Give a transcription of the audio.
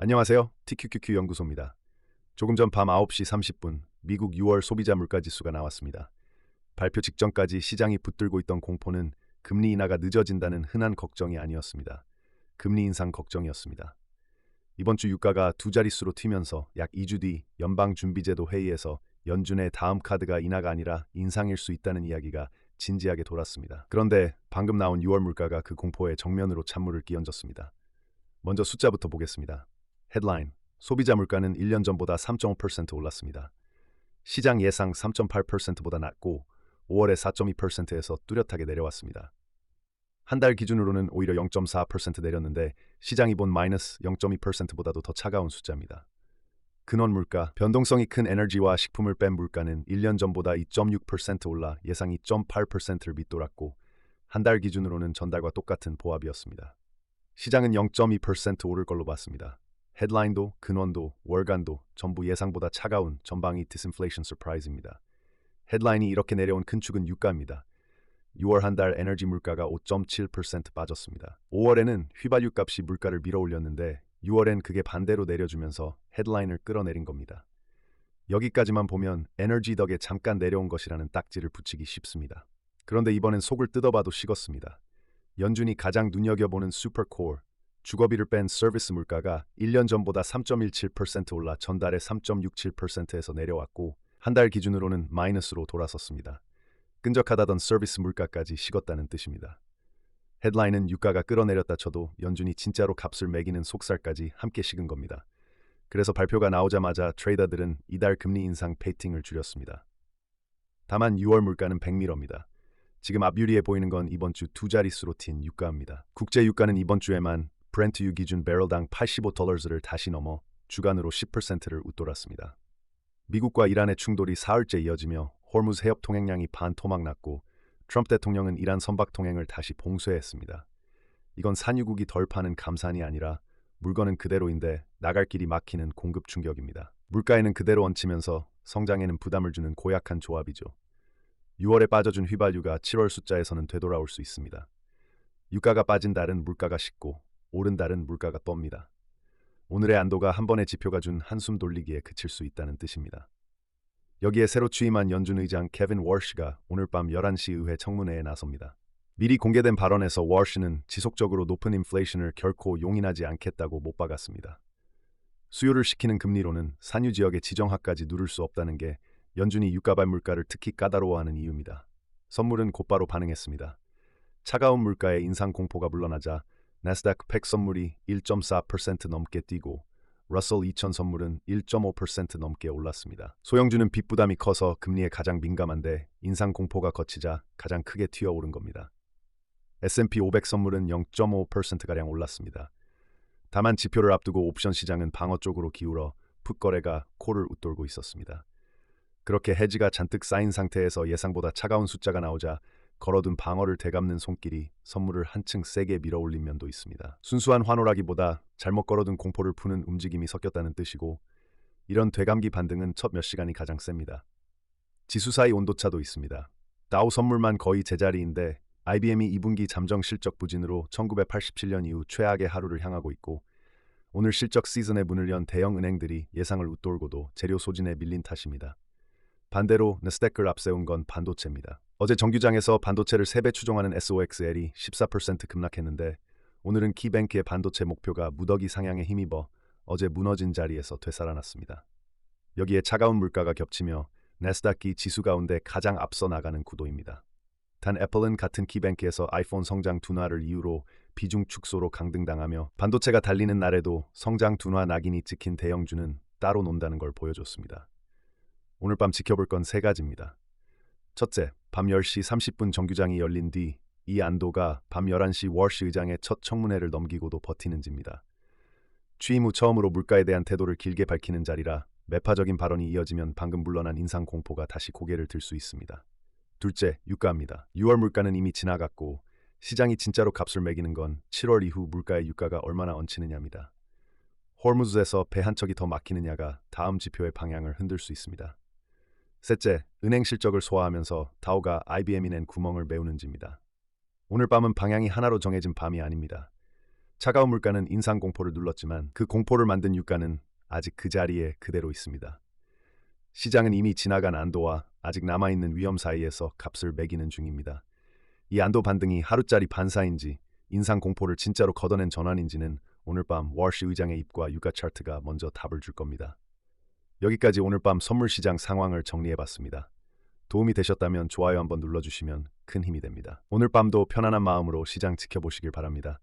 안녕하세요. TQQQ 연구소입니다. 조금 전 밤 9시 30분 미국 6월 소비자 물가지수가 나왔습니다. 발표 직전까지 시장이 붙들고 있던 공포는 금리 인하가 늦어진다는 흔한 걱정이 아니었습니다. 금리 인상 걱정이었습니다. 이번 주 유가가 두 자릿수로 튀면서 약 2주 뒤 연방준비제도 회의에서 연준의 다음 카드가 인하가 아니라 인상일 수 있다는 이야기가 진지하게 돌았습니다. 그런데 방금 나온 6월 물가가 그 공포에 정면으로 찬물을 끼얹었습니다. 먼저 숫자부터 보겠습니다. 헤드라인, 소비자 물가는 1년 전보다 3.5% 올랐습니다. 시장 예상 3.8%보다 낮고 5월에 4.2%에서 뚜렷하게 내려왔습니다. 한 달 기준으로는 오히려 0.4% 내렸는데 시장이 본 마이너스 0.2%보다도 더 차가운 숫자입니다. 근원 물가, 변동성이 큰 에너지와 식품을 뺀 물가는 1년 전보다 2.6% 올라 예상 2.8%를 밑돌았고 한 달 기준으로는 전달과 똑같은 보합이었습니다. 시장은 0.2% 오를 걸로 봤습니다. 헤드라인도, 근원도, 월간도 전부 예상보다 차가운 전방위 디스인플레이션 서프라이즈입니다. 헤드라인이 이렇게 내려온 큰 축은 유가입니다. 6월 한 달 에너지 물가가 5.7% 빠졌습니다. 5월에는 휘발유 값이 물가를 밀어올렸는데 6월엔 그게 반대로 내려주면서 헤드라인을 끌어내린 겁니다. 여기까지만 보면 에너지 덕에 잠깐 내려온 것이라는 딱지를 붙이기 쉽습니다. 그런데 이번엔 속을 뜯어봐도 식었습니다. 연준이 가장 눈여겨보는 슈퍼코어, 주거비를 뺀 서비스 물가가 1년 전보다 3.17% 올라 전달에 3.67%에서 내려왔고 한 달 기준으로는 마이너스로 돌아섰습니다. 끈적하다던 서비스 물가까지 식었다는 뜻입니다. 헤드라인은 유가가 끌어내렸다 쳐도 연준이 진짜로 값을 매기는 속살까지 함께 식은 겁니다. 그래서 발표가 나오자마자 트레이더들은 이달 금리 인상 베이팅을 줄였습니다. 다만 6월 물가는 백미러입니다. 지금 앞유리해 보이는 건 이번 주 두 자릿수로 튄 유가입니다. 국제 유가는 이번 주에만 브렌트유 기준 배럴당 $85를 다시 넘어 주간으로 10%를 웃돌았습니다. 미국과 이란의 충돌이 사흘째 이어지며 호르무즈 해협 통행량이 반토막 났고 트럼프 대통령은 이란 선박 통행을 다시 봉쇄했습니다. 이건 산유국이 덜 파는 감산이 아니라 물건은 그대로인데 나갈 길이 막히는 공급 충격입니다. 물가에는 그대로 얹히면서 성장에는 부담을 주는 고약한 조합이죠. 6월에 빠져준 휘발유가 7월 숫자에서는 되돌아올 수 있습니다. 유가가 빠진 달은 물가가 식고 오른 달은 물가가 떱니다. 오늘의 안도가 한 번의 지표가 준 한숨 돌리기에 그칠 수 있다는 뜻입니다. 여기에 새로 취임한 연준 의장 케빈 워시가 오늘 밤 11시 의회 청문회에 나섭니다. 미리 공개된 발언에서 워시는 지속적으로 높은 인플레이션을 결코 용인하지 않겠다고 못 박았습니다. 수요를 시키는 금리로는 산유 지역의 지정학까지 누를 수 없다는 게 연준이 유가발 물가를 특히 까다로워하는 이유입니다. 선물은 곧바로 반응했습니다. 차가운 물가에 인상 공포가 물러나자 나스닥 100 선물이 1.4% 넘게 뛰고 러셀 2000 선물은 1.5% 넘게 올랐습니다. 소형주는 빚 부담이 커서 금리에 가장 민감한데 인상 공포가 거치자 가장 크게 튀어오른 겁니다. S&P 500 선물은 0.5%가량 올랐습니다. 다만 지표를 앞두고 옵션 시장은 방어 쪽으로 기울어 풋거래가 코를 웃돌고 있었습니다. 그렇게 해지가 잔뜩 쌓인 상태에서 예상보다 차가운 숫자가 나오자 걸어둔 방어를 되갚는 손길이 선물을 한층 세게 밀어올린 면도 있습니다. 순수한 환호라기보다 잘못 걸어둔 공포를 푸는 움직임이 섞였다는 뜻이고 이런 되감기 반등은 첫 몇 시간이 가장 셉니다. 지수 사이 온도차도 있습니다. 다우 선물만 거의 제자리인데 IBM이 2분기 잠정 실적 부진으로 1987년 이후 최악의 하루를 향하고 있고 오늘 실적 시즌에 문을 연 대형 은행들이 예상을 웃돌고도 재료 소진에 밀린 탓입니다. 반대로 나스닥을 앞세운 건 반도체입니다. 어제 정규장에서 반도체를 3배 추종하는 SOXL이 14% 급락했는데 오늘은 키뱅크의 반도체 목표가 무더기 상향에 힘입어 어제 무너진 자리에서 되살아났습니다. 여기에 차가운 물가가 겹치며 나스닥이 지수 가운데 가장 앞서 나가는 구도입니다. 단 애플은 같은 키뱅크에서 아이폰 성장 둔화를 이유로 비중 축소로 강등당하며 반도체가 달리는 날에도 성장 둔화 낙인이 찍힌 대형주는 따로 논다는 걸 보여줬습니다. 오늘 밤 지켜볼 건 세 가지입니다. 첫째, 밤 10시 30분 정규장이 열린 뒤 이 안도가 밤 11시 워시 의장의 첫 청문회를 넘기고도 버티는지입니다. 취임 후 처음으로 물가에 대한 태도를 길게 밝히는 자리라 매파적인 발언이 이어지면 방금 물러난 인상 공포가 다시 고개를 들 수 있습니다. 둘째, 유가입니다. 6월 물가는 이미 지나갔고 시장이 진짜로 값을 매기는 건 7월 이후 물가의 유가가 얼마나 얹히느냐입니다. 호르무즈에서 배 한 척이 더 막히느냐가 다음 지표의 방향을 흔들 수 있습니다. 셋째, 은행 실적을 소화하면서 다우가 IBM이 낸 구멍을 메우는지입니다. 오늘 밤은 방향이 하나로 정해진 밤이 아닙니다. 차가운 물가는 인상 공포를 눌렀지만 그 공포를 만든 유가는 아직 그 자리에 그대로 있습니다. 시장은 이미 지나간 안도와 아직 남아있는 위험 사이에서 값을 매기는 중입니다. 이 안도 반등이 하루짜리 반사인지 인상 공포를 진짜로 걷어낸 전환인지는 오늘 밤 월시 의장의 입과 유가 차트가 먼저 답을 줄 겁니다. 여기까지 오늘 밤 선물 시장 상황을 정리해봤습니다. 도움이 되셨다면 좋아요 한번 눌러주시면 큰 힘이 됩니다. 오늘 밤도 편안한 마음으로 시장 지켜보시길 바랍니다.